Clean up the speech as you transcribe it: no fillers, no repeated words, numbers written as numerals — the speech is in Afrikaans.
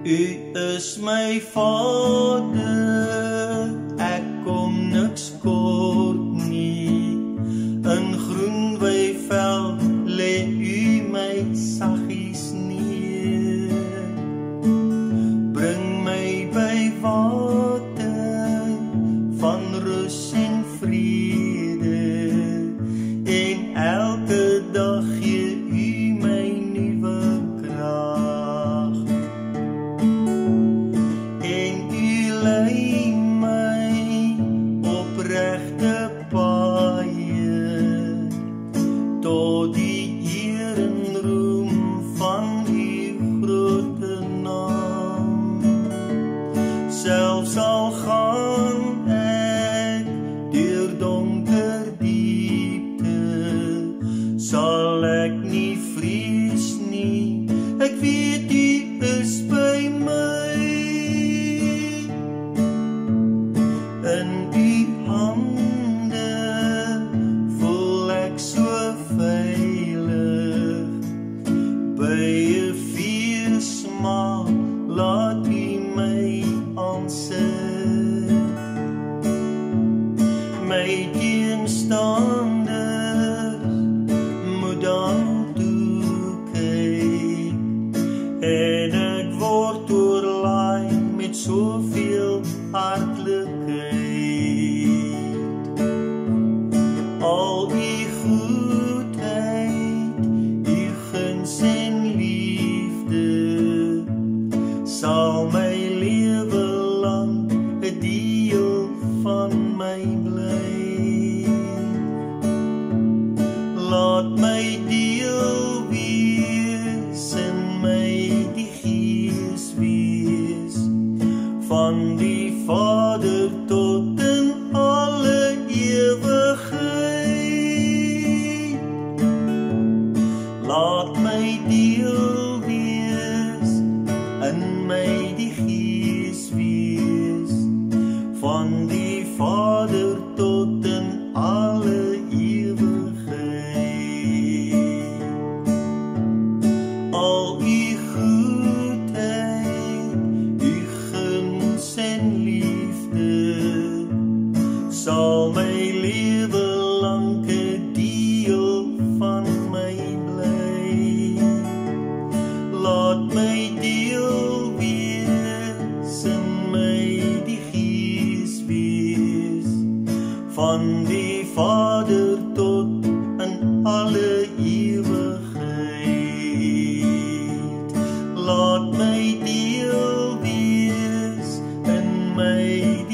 U is my Vader, ek kom niks kort nie. In groen weiveld lê U my saggies neer. Bring my by water van rus en vrede, en elke dag gee U my nuwe krag. En U lei my op regte paaie, tot die eer en roem van U grote naam. Selfs al gaan ek deur donker diepte, sal ek nie vrees nie, ek weet U is by my. In U hande voel ek so veilig, by 'n feesmaal laat U my aansit. My teenstanders moet dan toekyk, en ek word oorlaai met soveel hartlikheid. Al U goedheid, U guns en liefde, sal my lewe lang 'n deel van my bly. Laat my deel wees in my die Gees wees, van die Vader tot in alle ewigheid. Laat my deel wees in my die Gees wees, van die Vader tot in alle ewigheid. Al U goedheid, U guns en liefde, sal my lewe lank 'n deel van my bly. Laat my deel wees in my die Gees wees, van die Vader tot in alle ewigheid. Laat my deel wees in my